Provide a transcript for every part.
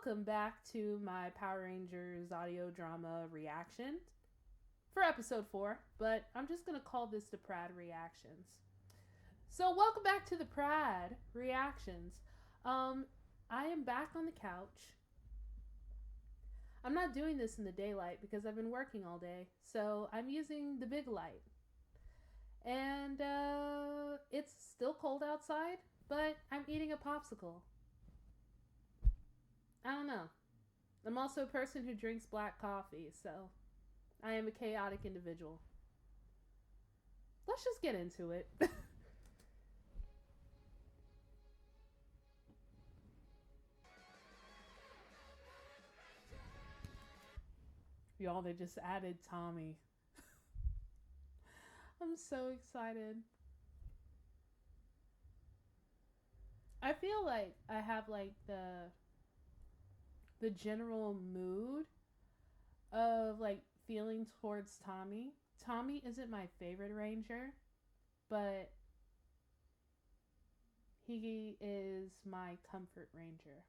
Welcome back to my Power Rangers audio drama reaction for episode 4, but I'm just going to call this the PRAD reactions. So, welcome back to the PRAD reactions. I am back on the couch. I'm not doing this in the daylight because I've been working all day, so I'm using the big light. And it's still cold outside, but I'm eating a popsicle. I don't know. I'm also a person who drinks black coffee, so I am a chaotic individual. Let's just get into it. Y'all, they just added Tommy. I'm so excited. I feel like I have like the general mood of like feeling towards Tommy. Tommy isn't my favorite ranger, but he is my comfort ranger.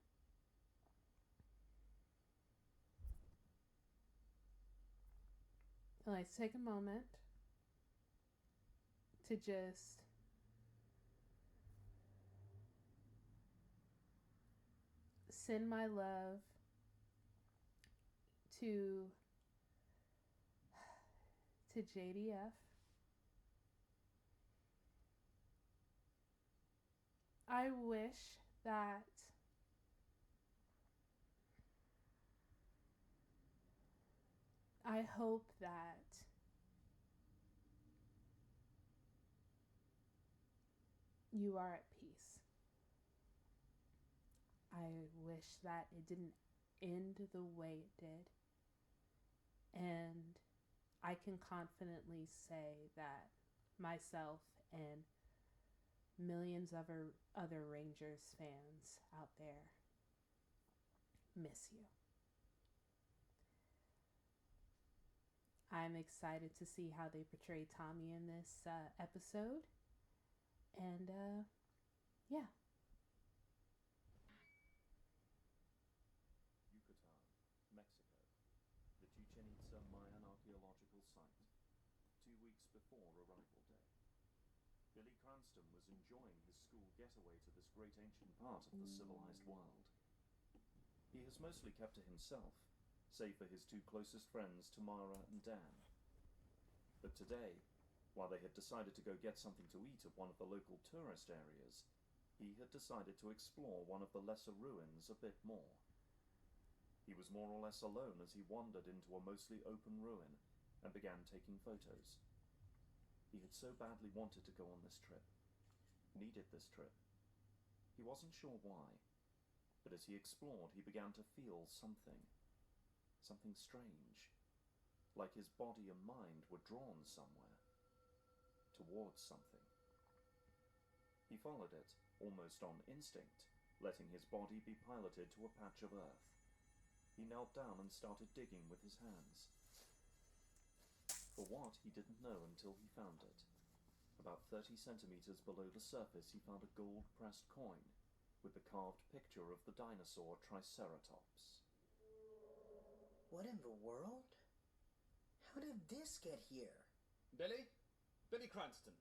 Let's take a moment to just send my love to JDF. I wish that I hope that you are at peace. I wish that it didn't end the way it did. And I can confidently say that myself and millions of other Rangers fans out there miss you. I'm excited to see how they portray Tommy in this episode. And yeah. Yucatan, Mexico, the Chichen Itza Mayan archaeological site, 2 weeks before Arrival Day. Billy Cranston was enjoying his school getaway to this great ancient part of the civilized world. He has mostly kept to himself, save for his 2 closest friends, Tamara and Dan. But today, while they had decided to go get something to eat at one of the local tourist areas, he had decided to explore one of the lesser ruins a bit more. He was more or less alone as he wandered into a mostly open ruin and began taking photos. He had so badly wanted to go on this trip, needed this trip. He wasn't sure why, but as he explored, he began to feel something strange, like his body and mind were drawn somewhere, towards something. He followed it, almost on instinct, letting his body be piloted to a patch of earth. He knelt down and started digging with his hands. For what, he didn't know until he found it. About 30 centimeters below the surface, he found a gold-pressed coin with the carved picture of the dinosaur Triceratops. What in the world? How did this get here? Billy? Billy Cranston,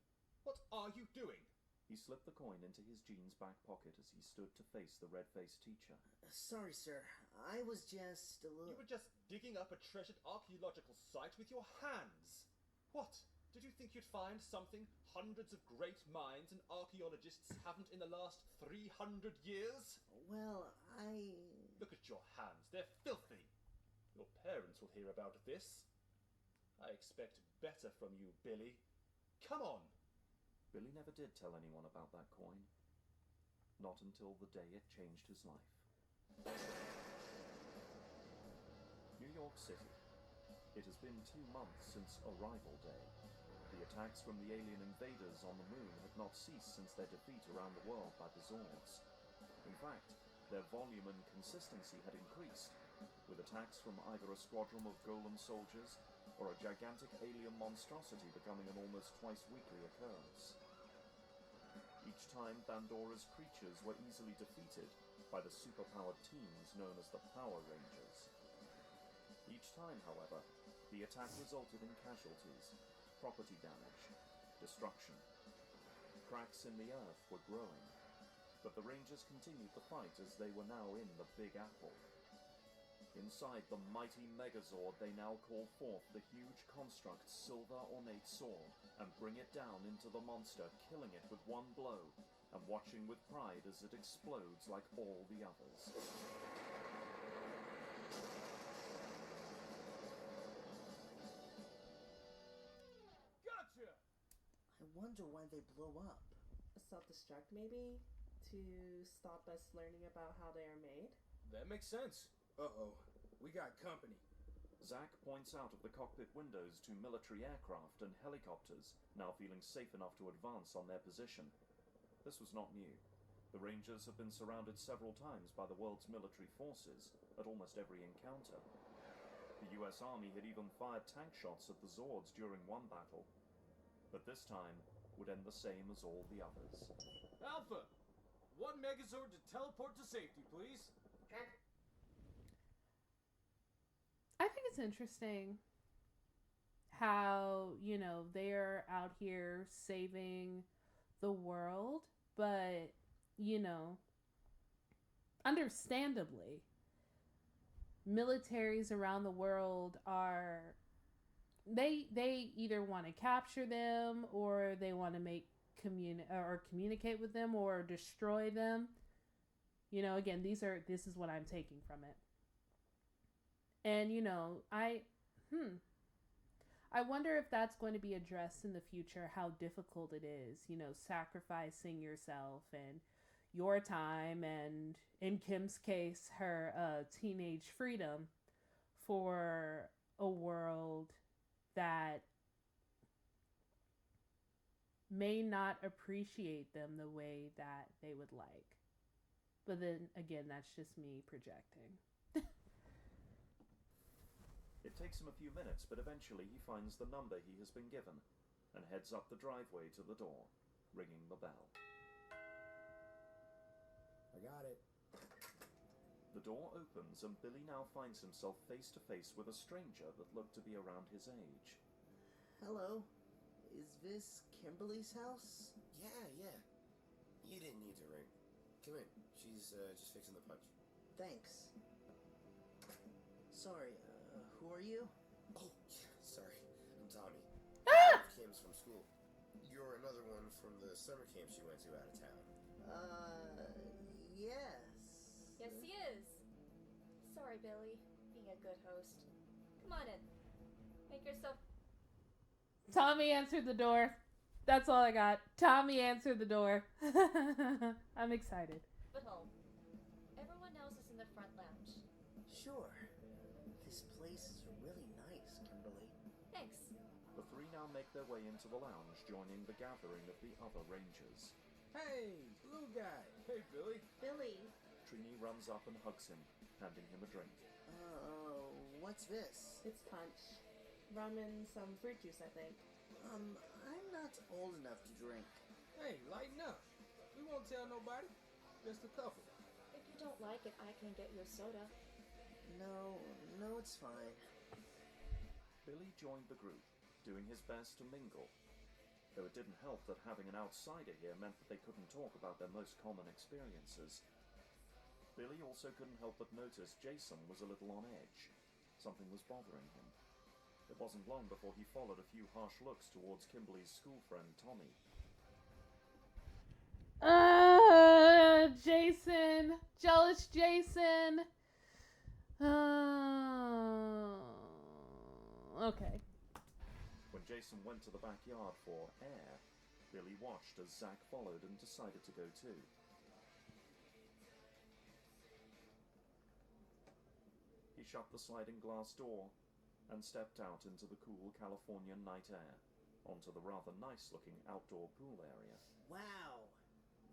what are you doing? He slipped the coin into his jeans back pocket as he stood to face the red-faced teacher. Sorry, sir. I was just a little... You were just digging up a treasured archaeological site with your hands. What? Did you think you'd find something hundreds of great minds and archaeologists haven't in the last 300 years? Well, Look at your hands. They're filthy. Your parents will hear about this. I expect better from you, Billy. Come on. Billy never did tell anyone about that coin. Not until the day it changed his life. New York City. It has been 2 months since Arrival Day. The attacks from the alien invaders on the moon had not ceased since their defeat around the world by the Zords. In fact, their volume and consistency had increased, with attacks from either a squadron of golem soldiers or a gigantic alien monstrosity becoming an almost twice-weekly occurrence. Each time Bandora's creatures were easily defeated, by the superpowered teams known as the Power Rangers. Each time, however, the attack resulted in casualties, property damage, destruction. Cracks in the earth were growing, but the Rangers continued the fight as they were now in the Big Apple. Inside the mighty Megazord, they now call forth the huge construct's silver ornate sword and bring it down into the monster, killing it with one blow, and watching with pride as it explodes like all the others. Gotcha! I wonder why they blow up. Self-destruct, maybe? To stop us learning about how they are made? That makes sense. Uh-oh, we got company. Zack points out of the cockpit windows to military aircraft and helicopters, now feeling safe enough to advance on their position. This was not new. The Rangers have been surrounded several times by the world's military forces at almost every encounter. The US Army had even fired tank shots at the Zords during one battle, but this time would end the same as all the others. Alpha! One Megazord to teleport to safety, please. I think it's interesting how, they're out here saving the world, but, understandably, militaries around the world they either want to capture them or they want to communicate with them or destroy them. Again, this is what I'm taking from it. And, I wonder if that's going to be addressed in the future, how difficult it is, sacrificing yourself and your time and, in Kim's case, her teenage freedom for a world that may not appreciate them the way that they would like. But then, again, that's just me projecting. It takes him a few minutes, but eventually he finds the number he has been given and heads up the driveway to the door, ringing the bell. I got it. The door opens and Billy now finds himself face to face with a stranger that looked to be around his age. Hello. Is this Kimberly's house? Yeah. You didn't need to ring. Come in. She's just fixing the punch. Thanks. Sorry, who are you? Oh, sorry. I'm Tommy. Ah! Kim's from school. You're another one from the summer camp she went to out of town. Yes. Yes, he is. Sorry, Billy. Being a good host. Come on in. Make yourself... Tommy answered the door. That's all I got. Tommy answered the door. I'm excited. at home. Everyone else is in the front lounge. Sure. This place is really nice, Kimberly. Thanks. The three now make their way into the lounge, joining the gathering of the other Rangers. Hey, blue guy. Hey, Billy. Billy. Trini runs up and hugs him, handing him a drink. What's this? It's punch. Rum and some fruit juice, I think. I'm not old enough to drink. Hey, lighten up. We won't tell nobody. Just a couple. If you don't like it, I can get you a soda. No, it's fine. Billy joined the group, doing his best to mingle. Though it didn't help that having an outsider here meant that they couldn't talk about their most common experiences. Billy also couldn't help but notice Jason was a little on edge. Something was bothering him. It wasn't long before he followed a few harsh looks towards Kimberly's school friend, Tommy. Jason. Jealous Jason. Okay. When Jason went to the backyard for air, Billy watched as Zack followed and decided to go too. He shut the sliding glass door and stepped out into the cool Californian night air, onto the rather nice-looking outdoor pool area. Wow,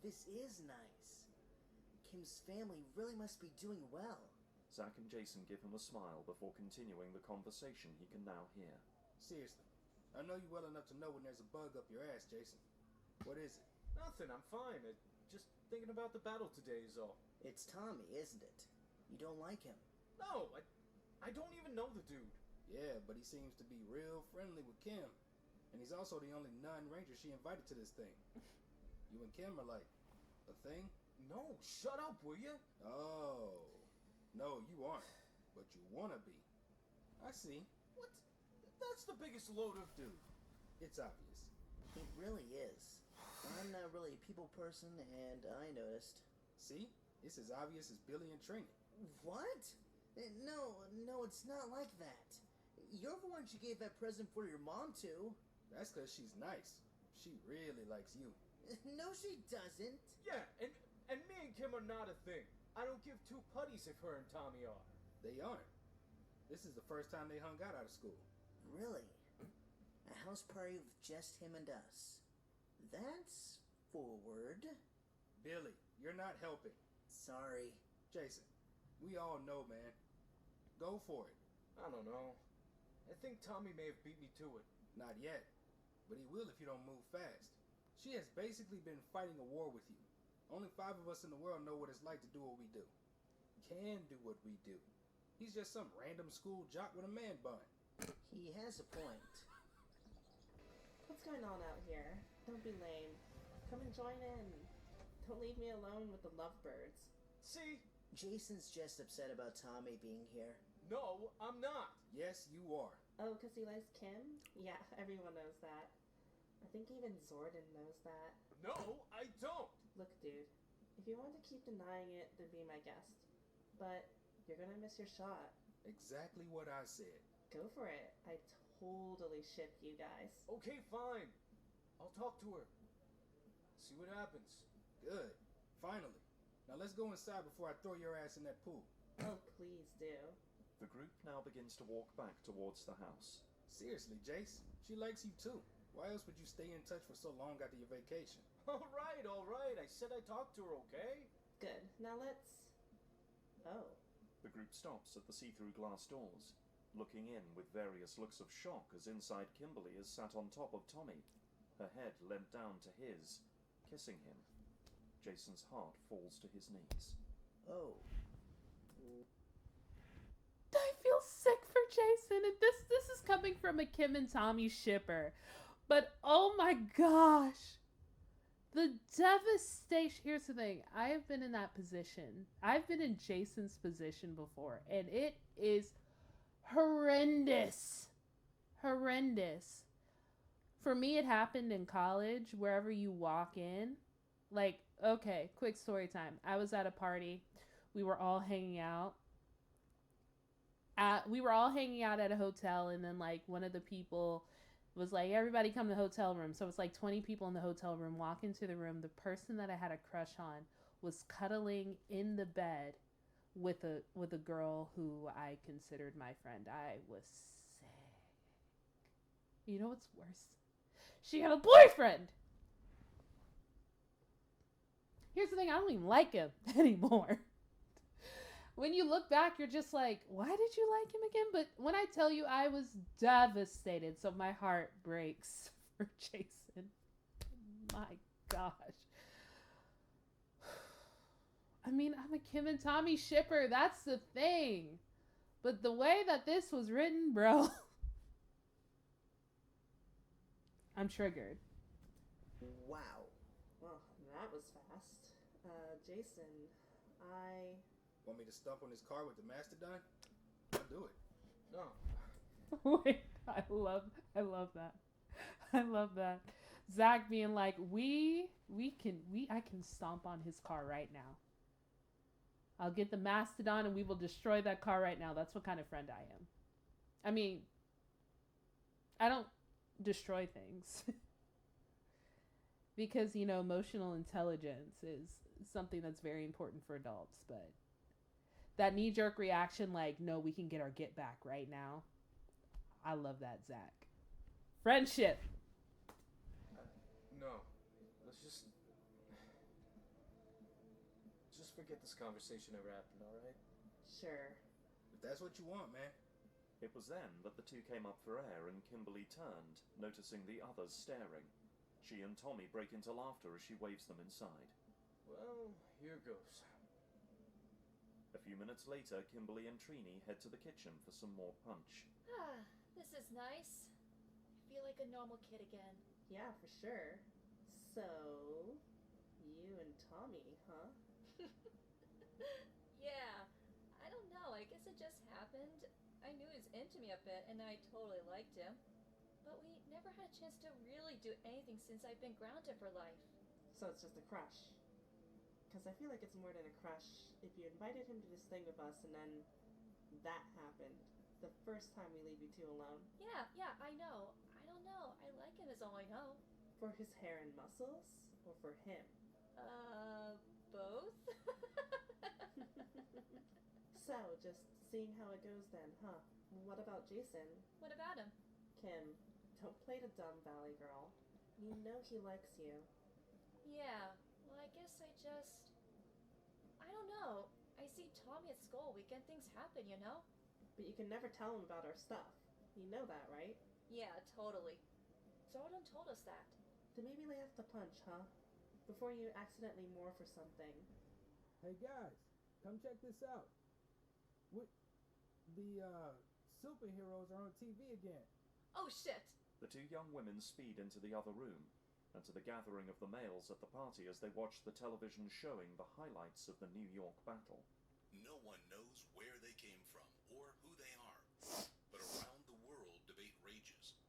this is nice. Kim's family really must be doing well. Zack and Jason give him a smile before continuing the conversation he can now hear. Seriously, I know you well enough to know when there's a bug up your ass, Jason. What is it? Nothing, I'm fine. Just thinking about the battle today is all. It's Tommy, isn't it? You don't like him. No, I don't even know the dude. Yeah, but he seems to be real friendly with Kim. And he's also the only non-ranger she invited to this thing. You and Kim are like, a thing? No, shut up, will you? Oh. No, you aren't. But you wanna be. I see. What? That's the biggest load of dude. It's obvious. It really is. I'm not really a people person, and I noticed. See? It's as obvious as Billy in training. What? No, it's not like that. You're the one she gave that present for your mom to. That's because she's nice. She really likes you. No, she doesn't. Yeah, and me and Kim are not a thing. I don't give two putties if her and Tommy are. They aren't. This is the first time they hung out of school. Really? A house party with just him and us. That's forward. Billy, you're not helping. Sorry. Jason, we all know, man. Go for it. I don't know. I think Tommy may have beat me to it. Not yet. But he will if you don't move fast. She has basically been fighting a war with you. Only 5 of us in the world know what it's like to do what we do. Can do what we do. He's just some random school jock with a man bun. He has a point. What's going on out here? Don't be lame. Come and join in. Don't leave me alone with the lovebirds. See? Jason's just upset about Tommy being here. No, I'm not. Yes, you are. Oh, because he likes Kim? Yeah, everyone knows that. I think even Zordon knows that. No, I don't. Look, dude, if you want to keep denying it, then be my guest. But you're gonna miss your shot. Exactly what I said. Go for it. I totally ship you guys. Okay, fine. I'll talk to her. See what happens. Good. Finally. Now let's go inside before I throw your ass in that pool. Oh, please do. The group now begins to walk back towards the house. Seriously, Jace, she likes you too. Why else would you stay in touch for so long after your vacation? All right. I said I talked to her, okay? Good. Now let's... Oh. The group stops at the see-through glass doors, looking in with various looks of shock as inside Kimberly is sat on top of Tommy, her head leant down to his, kissing him. Jason's heart falls to his knees. Oh. I feel sick for Jason, and this is coming from a Kim and Tommy shipper. But oh my gosh. The devastation. Here's the thing. I have been in that position. I've been in Jason's position before, and it is horrendous. Horrendous. For me, it happened in college. Wherever you walk in, like, okay, quick story time. I was at a party. We were all hanging out. We were all hanging out at a hotel, and then like one of the people was like, everybody come to the hotel room. So it was like 20 people in the hotel room. Walk into the room. The person that I had a crush on was cuddling in the bed with a girl who I considered my friend. I was sick. You know what's worse? She had a boyfriend. Here's the thing, I don't even like him anymore. When you look back, you're just like, why did you like him again? But when I tell you, I was devastated. So my heart breaks for Jason. My gosh. I mean, I'm a Kim and Tommy shipper. That's the thing. But the way that this was written, bro. I'm triggered. Wow. Well, that was fast. Jason, Want me to stump on his car with the Mastodon? I'll do it. No. Wait, I love that. I love that. Zach being like, I can stomp on his car right now. I'll get the Mastodon and we will destroy that car right now. That's what kind of friend I am. I mean, I don't destroy things. Because, emotional intelligence is something that's very important for adults, but that knee-jerk reaction, like, no, we can get our get back right now. I love that, Zach. Friendship. No. Let's just forget this conversation ever happened, alright? sure. If that's what you want, man. It was then that the two came up for air and Kimberly turned, noticing the others staring. She and Tommy break into laughter as she waves them inside. Well, here goes. few minutes later, Kimberly and Trini head to the kitchen for some more punch. Ah, this is nice. I feel like a normal kid again. Yeah, for sure. So, you and Tommy, huh? Yeah, I don't know. I guess it just happened. I knew he was into me a bit, and I totally liked him. But we never had a chance to really do anything since I've been grounded for life. So it's just a crush. Because I feel like it's more than a crush if you invited him to this thing with us and then that happened. The first time we leave you two alone. Yeah, I know. I don't know. I like him is all I know. For his hair and muscles? Or for him? Both? So, just seeing how it goes then, huh? What about Jason? What about him? Kim, don't play the dumb valley girl. You know he likes you. Yeah, well, I guess I don't know. I see Tommy at school weekend, things happen, you know? But you can never tell him about our stuff. You know that, right? Yeah, totally. Zordon told us that. Then maybe lay off the punch, huh? Before you accidentally morph or something. Hey guys, come check this out. The superheroes are on TV again. Oh, shit! The two young women speed into the other room, and to the gathering of the males at the party as they watch the television showing the highlights of the New York battle. No one knows where they came from or who they are, but around the world debate rages.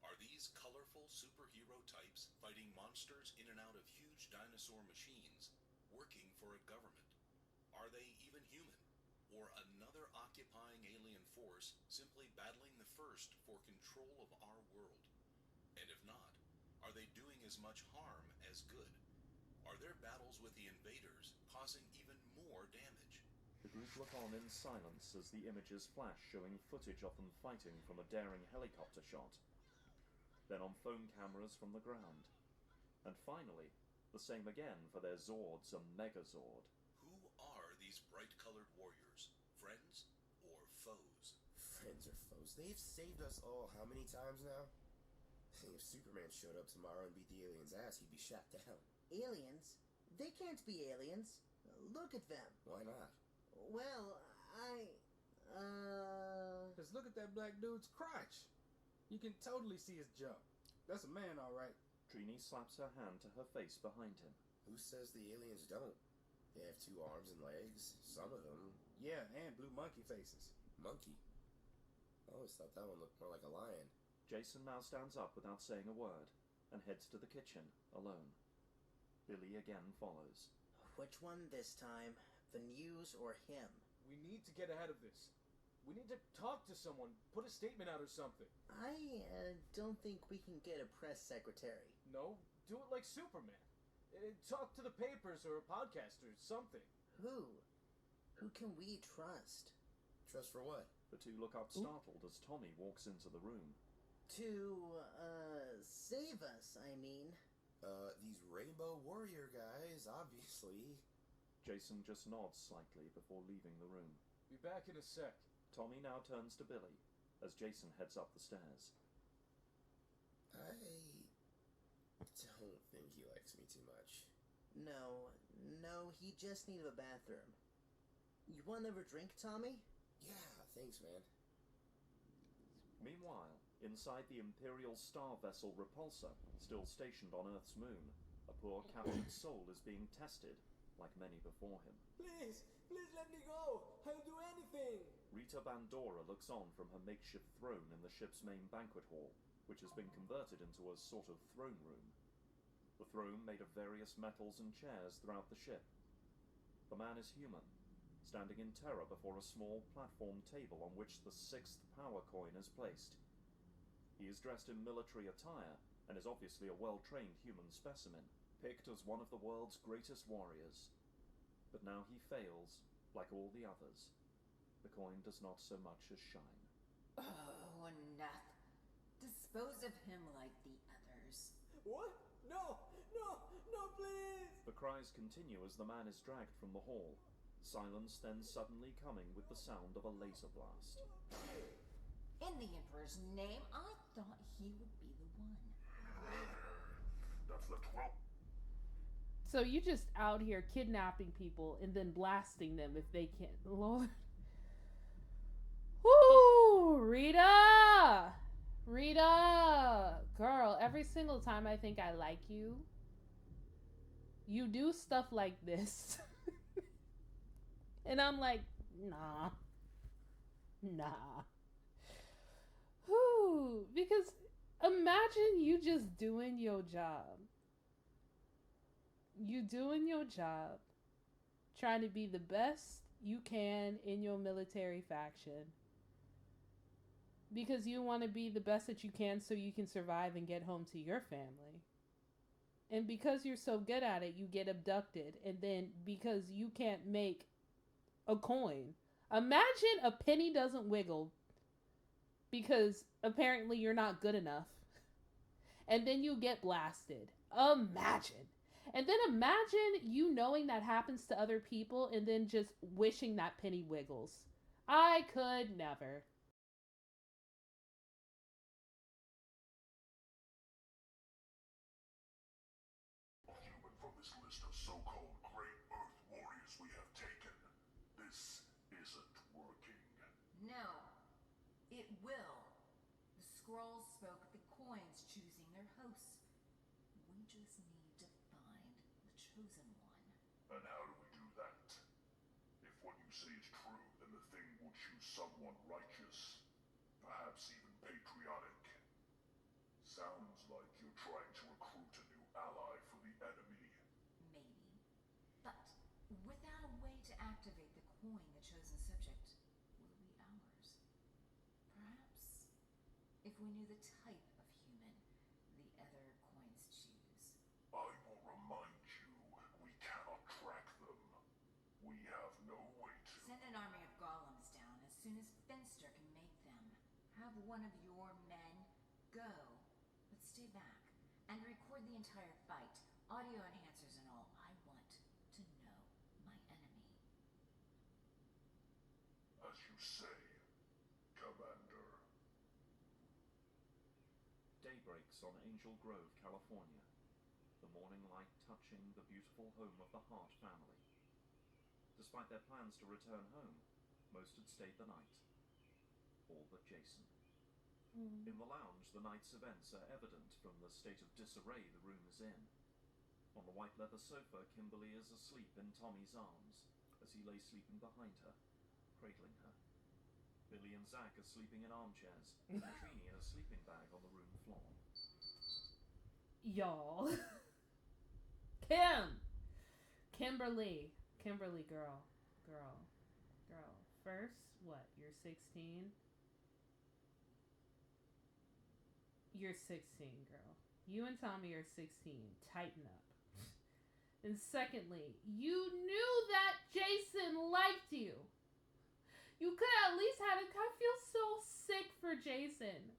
Are these colorful superhero types fighting monsters in and out of huge dinosaur machines, working for a government? Are they even human? Or another occupying alien force simply battling the first for control of our world? And if not, are they doing as much harm as good? Are their battles with the invaders causing even more damage? The group look on in silence as the images flash showing footage of them fighting from a daring helicopter shot. Then on phone cameras from the ground. And finally, the same again for their Zords and Megazord. Who are these bright-colored warriors? Friends or foes? Friends or foes? They've saved us all how many times now? If Superman showed up tomorrow and beat the alien's ass, he'd be shot down. Aliens? They can't be aliens. Look at them. Why not? Well, Just look at that black dude's crotch. You can totally see his jump. That's a man, all right. Trini slaps her hand to her face behind him. Who says the aliens don't? They have 2 arms and legs. Some of them. Yeah, and blue monkey faces. Monkey. I always thought that one looked more like a lion. Jason now stands up without saying a word and heads to the kitchen alone. Billy again follows. which one this time? The news or him? We need to get ahead of this. We need to talk to someone, put a statement out or something. I don't think we can get a press secretary. No, do it like Superman. Talk to the papers or a podcast or something. Who? Who can we trust? Trust for what? The two look up startled as Tommy walks into the room. To, save us, I mean. These Rainbow Warrior guys, obviously. Jason just nods slightly before leaving the room. Be back in a sec. Tommy now turns to Billy as Jason heads up the stairs. I don't think he likes me too much. No, he just needed a bathroom. You want another drink, Tommy? Yeah, thanks, man. Meanwhile, inside the Imperial Star vessel Repulsor, still stationed on Earth's moon, a poor captured soul is being tested, like many before him. Please let me go. I'll do anything. Rita Bandora looks on from her makeshift throne in the ship's main banquet hall, which has been converted into a sort of throne room. The throne made of various metals and chairs throughout the ship. The man is human, standing in terror before a small platform table on which the 6th power coin is placed. He is dressed in military attire and is obviously a well-trained human specimen, picked as one of the world's greatest warriors. But now he fails, like all the others. The coin does not so much as shine. Oh, enough. Dispose of him like the others. What? No, please. The cries continue as the man is dragged from the hall, silence then suddenly coming with the sound of a laser blast. In the Emperor's name, I thought he would be the one. That's the 12th. So you just out here kidnapping people and then blasting them if they can't. Lord. Whoo! Rita! Rita! Girl, every single time I think I like you, you do stuff like this. And I'm like, nah. Nah. Whew. Because imagine you just doing your job. You doing your job, trying to be the best you can in your military faction. Because you want to be the best that you can so you can survive and get home to your family. And because you're so good at it, you get abducted. And then because you can't make a coin. Imagine a penny doesn't wiggle because apparently you're not good enough. And then you get blasted. Imagine. And then imagine you knowing that happens to other people and then just wishing that penny wiggles. I could never. Human from this list of so-called Great Earth Warriors we have taken. This isn't working. No, it will. The scrolls spoke of the coins choosing their hosts. We just need to find the chosen one. And how do we do that? If what you say is true, then the thing will choose someone righteous. Perhaps even patriotic. Sounds like you're trying to recruit a new ally for the enemy. Maybe. But without a way to activate the coin, the chosen subject will be ours. Perhaps if we knew the type of human the other coins choose. I will remind you, we cannot track them. We have no way to... Send an army of golems down as soon as Finster can make them. Have one of your men go, but stay back and record the entire fight, audio enhancers and all. I want to know my enemy. As you say, Commander. Day breaks on Angel Grove, California. The morning light touching the beautiful home of the Hart family. Despite their plans to return home, most had stayed the night. All but Jason. In the lounge, the night's events are evident from the state of disarray the room is in. On the white leather sofa, Kimberly is asleep in Tommy's arms, as he lay sleeping behind her, cradling her. Billy and Zach are sleeping in armchairs, and Trini in a sleeping bag on the room floor. Y'all. Kimberly, girl. First, what? You're 16? You're 16, girl. You and Tommy are 16. Tighten up. And secondly, you knew that Jason liked you. You could at least have it. I feel so sick for Jason.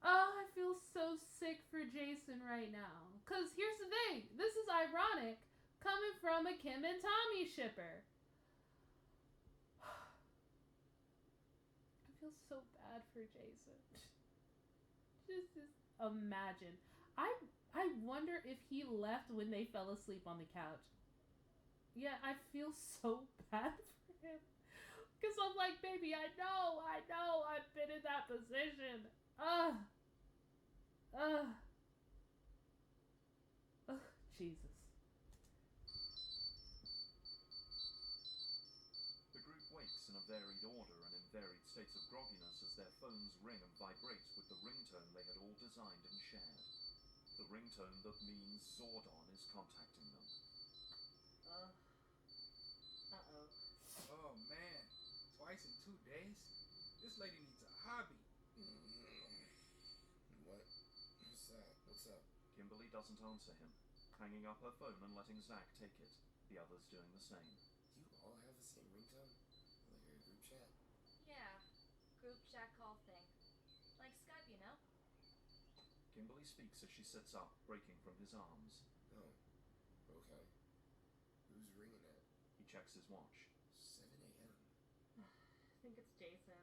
Oh, I feel so sick for Jason right now. Because here's the thing. This is ironic coming from a Kim and Tommy shipper. I feel so bad for Jason. Just imagine. I wonder if he left when they fell asleep on the couch. Yeah, I feel so bad for him. Because I'm like, baby, I know, I've been in that position. Jesus. The group wakes in a varied order and in varied states of grogginess as their phones ring and vibrate with the ringtone they had all designed and shared. The ringtone that means Zordon is contacting them. Uh-oh. Oh man, twice in 2 days? This lady needs a hobby. What? Who's that? What's up? Kimberly doesn't answer him, hanging up her phone and letting Zach take it, the others doing the same. You all have the same ringtone? Like your group chat? Yeah, group chat call thing. Like Skype, you know? Kimberly speaks as she sits up, breaking from his arms. Oh, okay. Who's ringing it? He checks his watch. 7 a.m. I think it's Jason.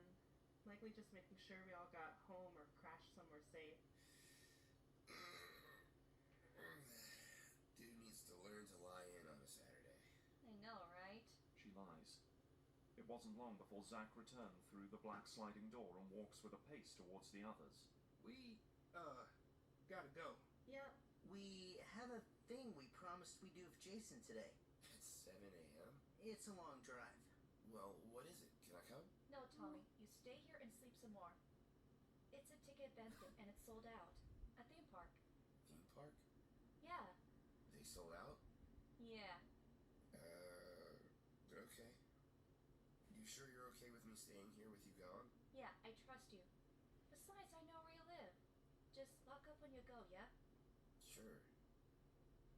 Likely just making sure we all got home or crashed somewhere safe. learn to lie in on a Saturday. I know, right? She lies. It wasn't long before Zack returned through the black sliding door and walks with a pace towards the others. We, gotta go. Yep. We have a thing we promised we'd do with Jason today. At 7 a.m.? It's a long drive. Well, what is it? Can I come? No, Tommy, you stay here and sleep some more. It's a ticket benefit and it's sold out. At theme park. Theme park? Yeah. They sold out? Yeah. Okay. You sure you're okay with me staying here with you gone? Yeah, I trust you. Besides, I know where you live. Just lock up when you go, yeah? Sure.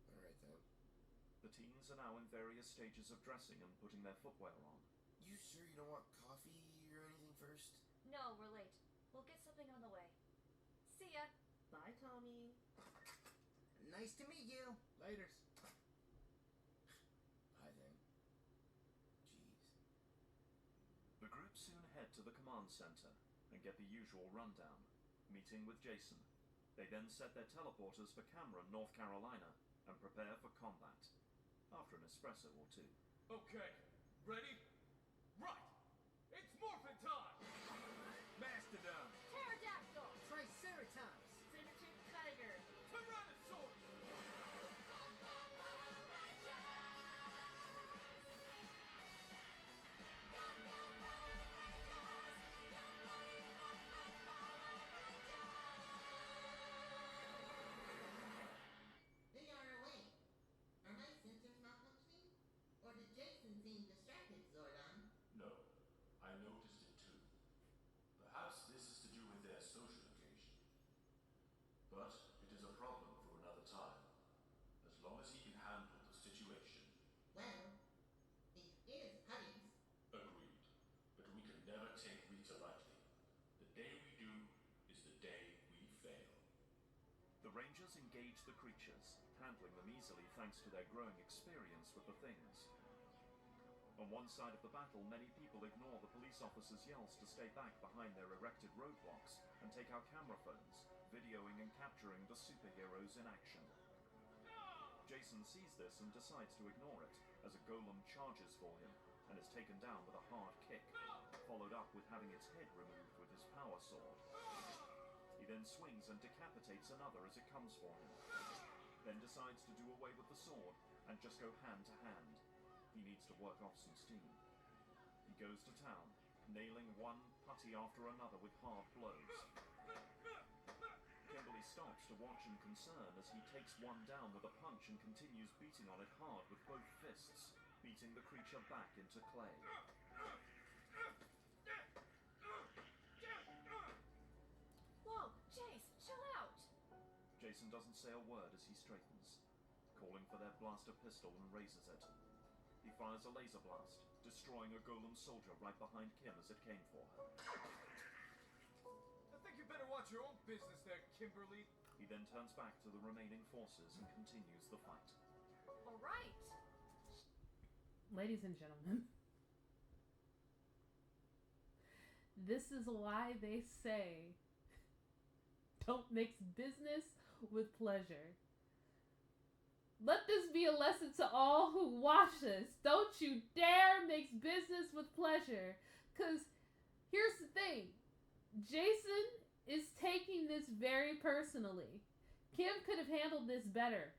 Alright then. The teens are now in various stages of dressing and putting their footwear on. You sure you don't want coffee or anything first? No, we're late. We'll get something on the way. See ya! Bye, Tommy. Nice to meet you. Laters. Bye then. Jeez. The group soon head to the command center and get the usual rundown, meeting with Jason. They then set their teleporters for Cameron, North Carolina, and prepare for combat. After an espresso or two. Okay, ready? Right! It's morphin' time! Mastodon! Pterodactyl! Triceratops. Saber-tooth tiger! Tyrannosaurus! They are away. Are my sensors malfunctioning? Or did Jason seem distracted, Zordon? No, I noticed it too. Perhaps this is to do with their social occasion. But it is a problem for another time. As long as he can handle the situation. Well, it is Huddy's. Agreed. But we can never take Rita lightly. The day we do is the day we fail. The Rangers engage the creatures, handling them easily thanks to their growing experience with the things. On one side of the battle, many people ignore the police officers' yells to stay back behind their erected roadblocks and take out camera phones, videoing and capturing the superheroes in action. Jason sees this and decides to ignore it, as a golem charges for him and is taken down with a hard kick, followed up with having its head removed with his power sword. He then swings and decapitates another as it comes for him, then decides to do away with the sword and just go hand to hand. He needs to work off some steam. He goes to town, nailing one putty after another with hard blows. Kimberly stops to watch in concern as he takes one down with a punch and continues beating on it hard with both fists, beating the creature back into clay. Whoa, Jace, chill out! Jason doesn't say a word as he straightens, calling for their blaster pistol and raises it. He fires a laser blast, destroying a golem soldier right behind Kim as it came for her. I think you better watch your own business there, Kimberly. He then turns back to the remaining forces and continues the fight. Alright! Ladies and gentlemen, this is why they say don't mix business with pleasure. Let this be a lesson to all who watch this. Don't you dare mix business with pleasure. Because here's the thing. Jason is taking this very personally. Kim could have handled this better.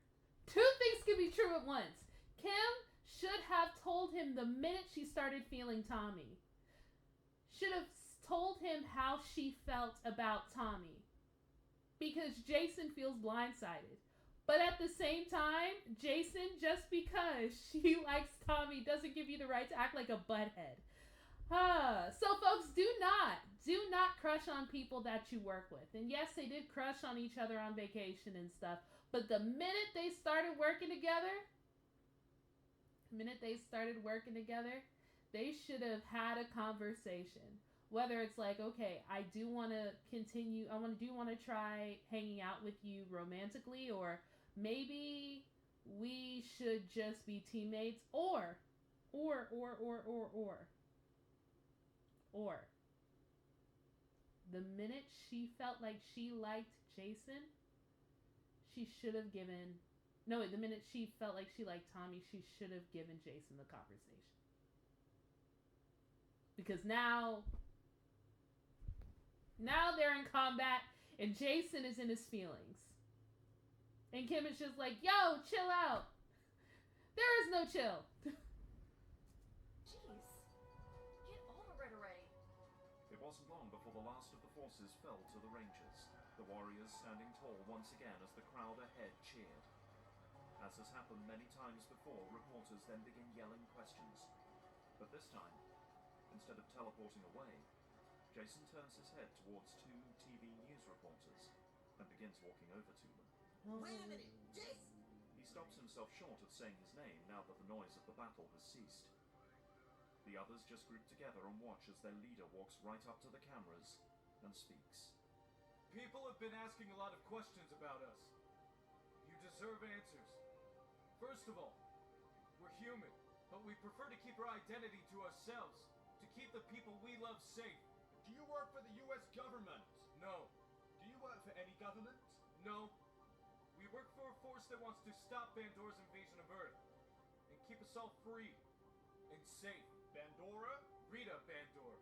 Two things could be true at once. Kim should have told him the minute she started feeling Tommy. Should have told him how she felt about Tommy. Because Jason feels blindsided. But at the same time, Jason, just because she likes Tommy doesn't give you the right to act like a butthead. So folks, do not crush on people that you work with. And yes, they did crush on each other on vacation and stuff. But the minute they started working together, they should have had a conversation. Whether it's like, okay, I do want to continue, do want to try hanging out with you romantically, or maybe we should just be teammates, or the minute she felt like she liked Jason, she should have given No, the minute she felt like she liked Tommy, she should have given Jason the conversation. Because now they're in combat and Jason is in his feelings. And Kim is just like, yo, chill out. There is no chill. Jeez. Get over it already. It wasn't long before the last of the forces fell to the Rangers, the warriors standing tall once again as the crowd ahead cheered. As has happened many times before, reporters then begin yelling questions. But this time, instead of teleporting away, Jason turns his head towards two TV news reporters and begins walking over to them. Wait a minute, Jason! He stops himself short of saying his name now that the noise of the battle has ceased. The others just group together and watch as their leader walks right up to the cameras and speaks. People have been asking a lot of questions about us. You deserve answers. First of all, we're human, but we prefer to keep our identity to ourselves, to keep the people we love safe. Do you work for the US government? No. Do you work for any government? No. We work for a force that wants to stop Bandora's invasion of Earth and keep us all free and safe. Bandora? Rita Bandora.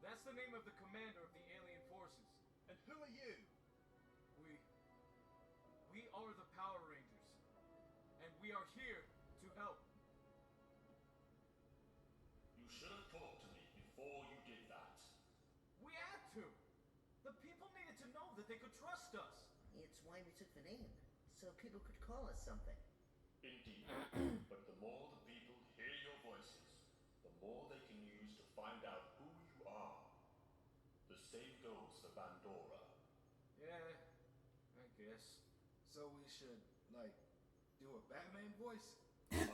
That's the name of the commander of the alien forces. And who are you? We are the Power Rangers. And we are here to help. You should have talked to me before you did that. We had to. The people needed to know that they could trust us. It's why we took the name, so people could call us something. Indeed. But the more the people hear your voices, the more they can use to find out who you are. The same goes for Bandora. Yeah, I guess. So we should, like, do a Batman voice? You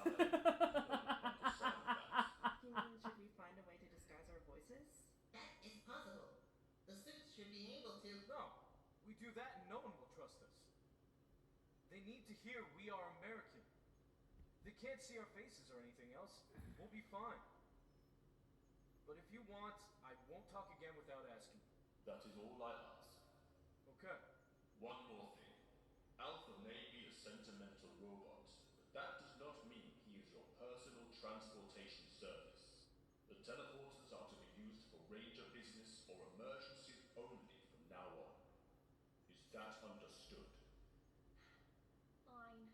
mean, should we find a way to disguise our voices? That is possible. The suits should be able to. No, we do that and no one will trust us. They need to hear we are American. They can't see our faces or anything else. We'll be fine. But if you want, I won't talk again without asking. That is all I ask. Okay. One more thing. Alpha may be a sentimental robot, but that does not mean he is your personal transportation service. The teleporters are to be used for ranger business or emergencies only from now on. Is that understood? Fine.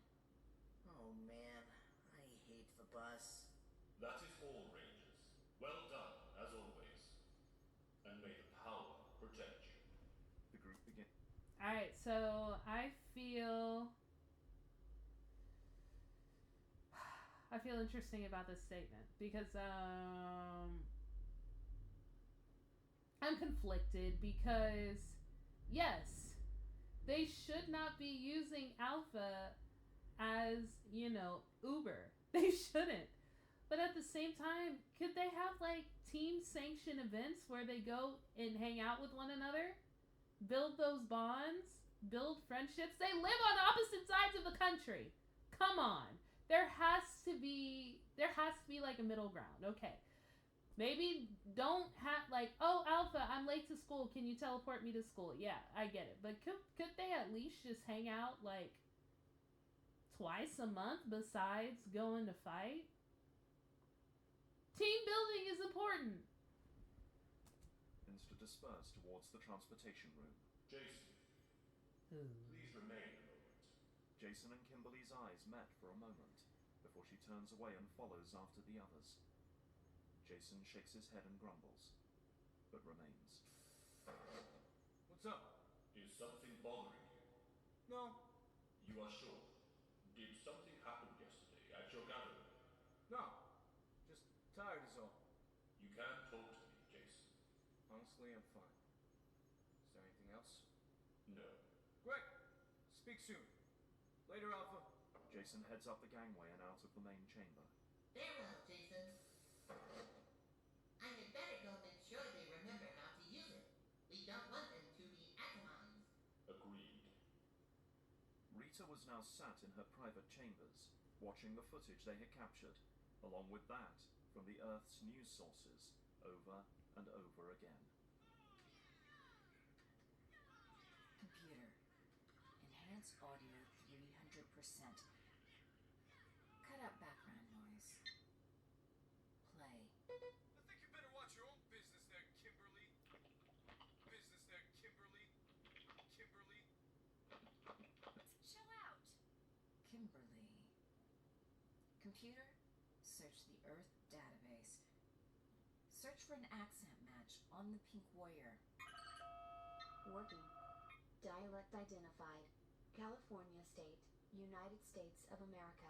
Oh man, I hate the bus. That is all, Rangers. Well done, as always. And may the power protect you. The group begins. Alright, so I feel interesting about this statement because I'm conflicted because yes, they should not be using Alpha as, Uber. They shouldn't. But at the same time, could they have like team sanctioned events where they go and hang out with one another? Build those bonds, build friendships. They live on opposite sides of the country. Come on. There has to be like a middle ground. Okay. Maybe don't have like, oh, Alpha, I'm late to school. Can you teleport me to school? Yeah, I get it. But could they at least just hang out like twice a month besides going to fight? Team building is important. Begins to disperse towards the transportation room. Jason, please remain a moment. Jason and Kimberly's eyes met for a moment before she turns away and follows after the others. Jason shakes his head and grumbles, but remains. What's up? Is something bothering you? No. You are sure? Did something happen yesterday at your gathering? No. Just tired is all. You can talk to me, Jason. Honestly, I'm fine. Is there anything else? No. Great. Speak soon. Later, Alpha. Jason heads up the gangway and out of the main chamber. Farewell, Jason. I had better go make sure they remember how to use it. We don't want them to be atomized. Agreed. Rita was now sat in her private chambers, watching the footage they had captured, along with that from the Earth's news sources, over and over again. Computer. Enhance audio 300%. Cut out background noise. Play. I think you better watch your own business there, Kimberly. Business there, Kimberly. Kimberly. Chill out. Kimberly. Computer, search the Earth database. Search for an accent match on the Pink Warrior. Working. Dialect identified. California State, United States of America.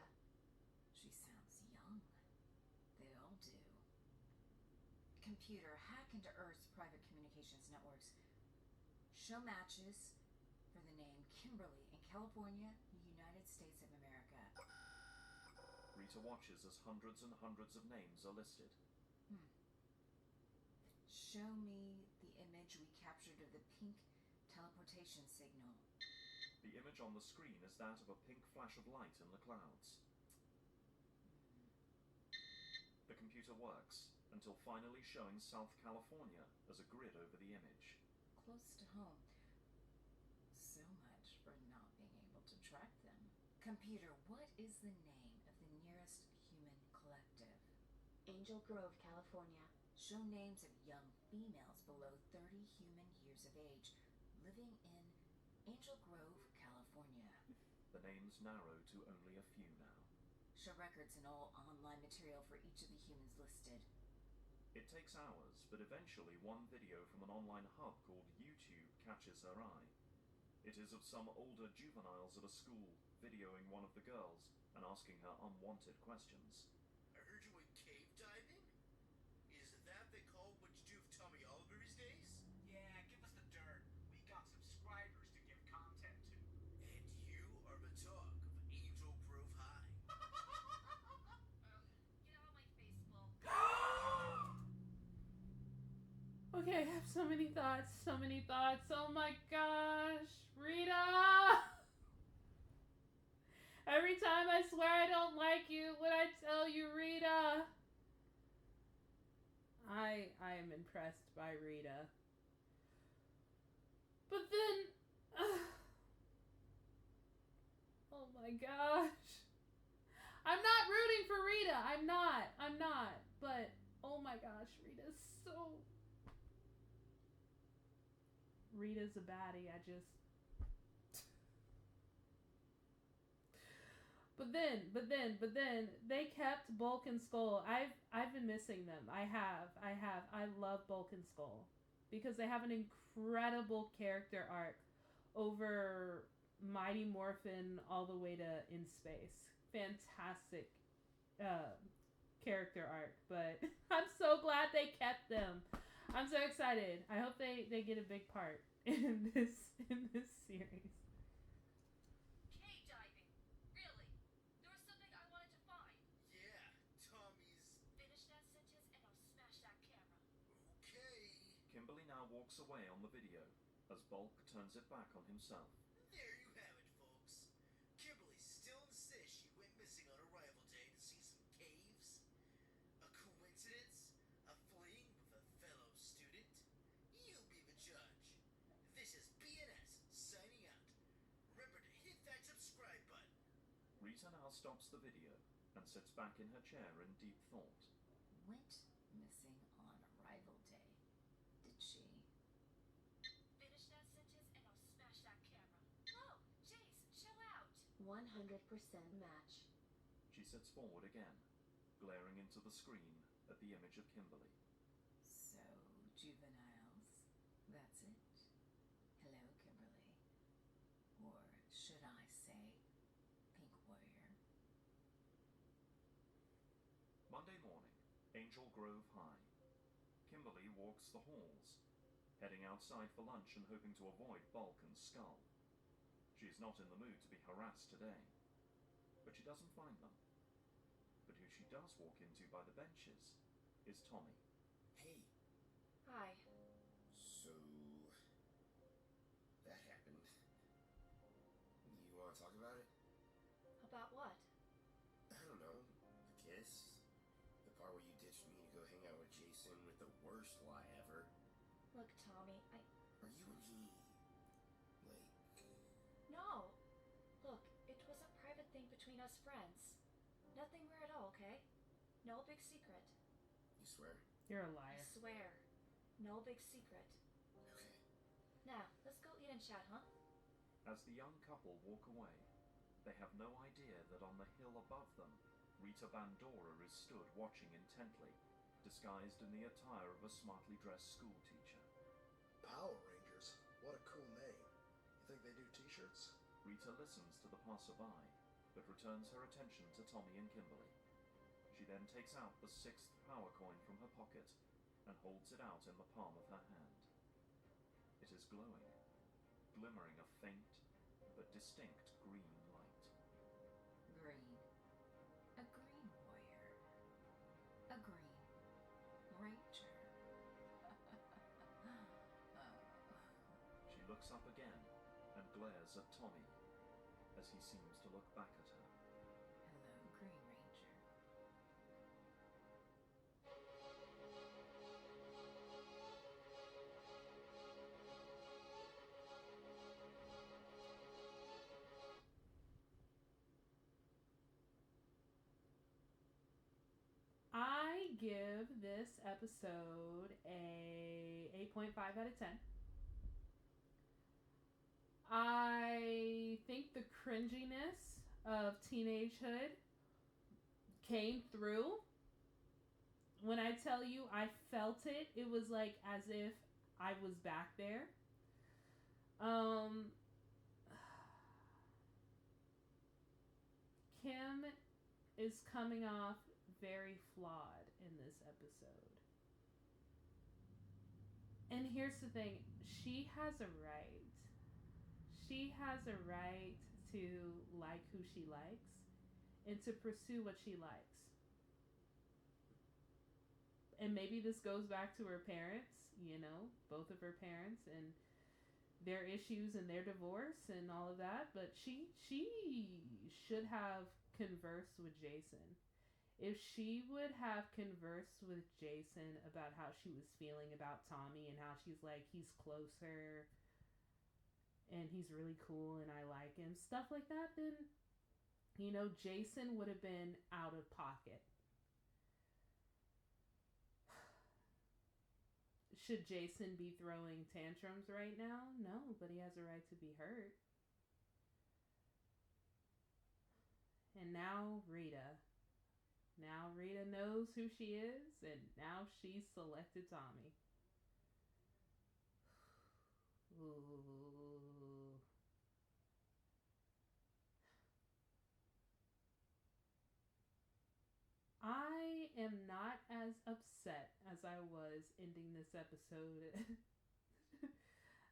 She sounds young. They all do. Computer, hack into Earth's private communications networks. Show matches for the name Kimberly in California, United States of America. Rita watches as hundreds and hundreds of names are listed. Show me the image we captured of the pink teleportation signal. The image on the screen is that of a pink flash of light in the clouds. The computer works, until finally showing South California as a grid over the image. Close to home. So much for not being able to track them. Computer, what is the name of the nearest human collective? Angel Grove, California. Show names of young females below 30 human years of age living in Angel Grove, California. The names narrow to only a few now. Show records and all online material for each of the humans listed. It takes hours, but eventually one video from an online hub called YouTube catches her eye. It is of some older juveniles at a school videoing one of the girls and asking her unwanted questions. I heard you went cave diving? Is that they call what you do of Tommy Oliver's days? Yeah, give us the dirt. We got subscribers to give content to. And you are the talk of Angel Grove High. Get out of my Facebook. Okay, I have so many thoughts, so many thoughts. Oh my gosh, Rita! Every time I swear I don't like you when I tell you, Rita. I am impressed by Rita. But then, oh my gosh. I'm not rooting for Rita. I'm not. But, oh my gosh, Rita's a baddie. But then they kept Bulk and Skull. I've been missing them. I have. I love Bulk and Skull because they have an incredible character arc over Mighty Morphin all the way to In Space. Fantastic character arc, but I'm so glad they kept them. I'm so excited. I hope they get a big part in this series. Cave diving. Really? There was something I wanted to find. Yeah, Tommy's... Finish that sentence and I'll smash that camera. Okay. Kimberly now walks away on the video as Bulk turns it back on himself. There you have it, folks. Kimberly still insists she went missing on arrival day to see some caves. A coincidence? A fling with a fellow student? You be the judge. This is BNS signing out. Remember to hit that subscribe button. Rita now stops the video and sits back in her chair in deep thought. Went missing on arrival day. Did she? Finish that sentence and I'll smash that camera. No, Jace, chill out. 100% match. She sits forward again, glaring into the screen at the image of Kimberly. So, juveniles, that's it. Hello, Kimberly. Or should I say, Pink Warrior? Monday morning, Angel Grove High. Kimberly walks the halls, heading outside for lunch and hoping to avoid Bulk and Skull. She is not in the mood to be harassed today, but she doesn't find them. But who she does walk into by the benches is Tommy. Hey, Hi. so... that happened. You want to talk about it? About what? I don't know. The kiss? The part where you ditched me to go hang out with Jason with the worst lie ever? Look, Tommy, Are you and he... like... No. Look, it was a private best friends. Nothing weird at all, okay? No big secret. You swear? You're a I liar. swear. No big secret. Okay. Now, let's go eat and chat, huh? As the young couple walk away, they have no idea that on the hill above them, Rita Bandora is stood watching intently, disguised in the attire of a smartly dressed schoolteacher. Power Rangers? What a cool name. You think they do t-shirts? Rita listens to the passerby, but returns her attention to Tommy and Kimberly. She then takes out the 6th power coin from her pocket and holds it out in the palm of her hand. It is glowing, glimmering a faint but distinct green light. Green. A green warrior. A green ranger. She looks up again and glares at Tommy as he seems to look back at her. Hello, Green Ranger. I give this episode a 8.5 out of 10. I think the cringiness of teenagehood came through. When I tell you I felt it, it was like as if I was back there. Kim is coming off very flawed in this episode. And here's the thing, she has a right. She has a right to like who she likes and to pursue what she likes. And maybe this goes back to her parents, both of her parents and their issues and their divorce and all of that, but she should have conversed with Jason. If she would have conversed with Jason about how she was feeling about Tommy and how she's like, he's closer and he's really cool and I like him, stuff like that, then, Jason would have been out of pocket. Should Jason be throwing tantrums right now? No, but he has a right to be hurt. And now Rita. Now Rita knows who she is, and now she's selected Tommy. Ooh. I am not as upset as I was ending this episode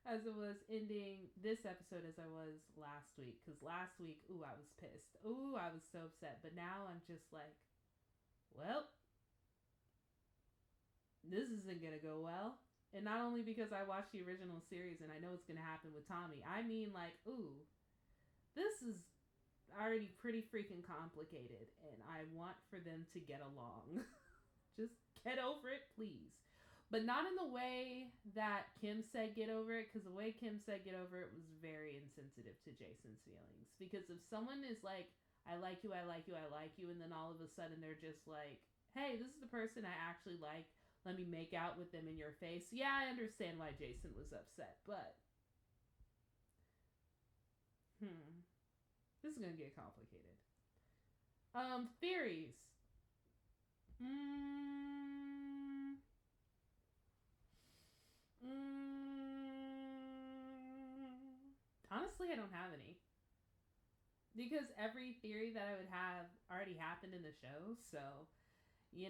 as I was ending this episode as I was last week. Because last week, I was pissed. I was so upset. But now I'm just like, well, this isn't going to go well. And not only because I watched the original series and I know what's going to happen with Tommy. I mean like, this is already pretty freaking complicated. And I want for them to get along. Just get over it, please. But not in the way that Kim said get over it. Because the way Kim said get over it was very insensitive to Jason's feelings. Because if someone is like, I like you, I like you, I like you. And then all of a sudden they're just like, hey, this is the person I actually like. Let me make out with them in your face. Yeah, I understand why Jason was upset. But, this is going to get complicated. Theories. Honestly, I don't have any. Because every theory that I would have already happened in the show. So, yeah.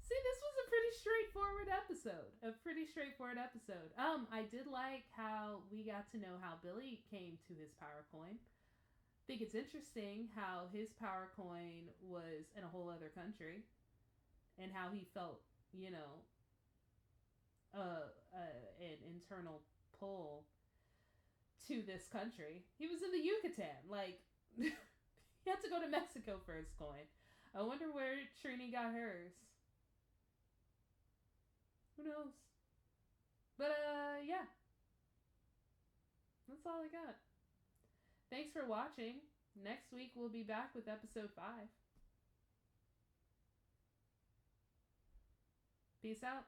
See, this was a pretty straightforward episode. I did like how we got to know how Billy came to his power coin. I think it's interesting how his power coin was in a whole other country and how he felt, an internal pull to this country. He was in the Yucatan. Like, he had to go to Mexico for his coin. I wonder where Trini got hers. Who knows? But, yeah. That's all I got. Thanks for watching. Next week we'll be back with episode 5. Peace out.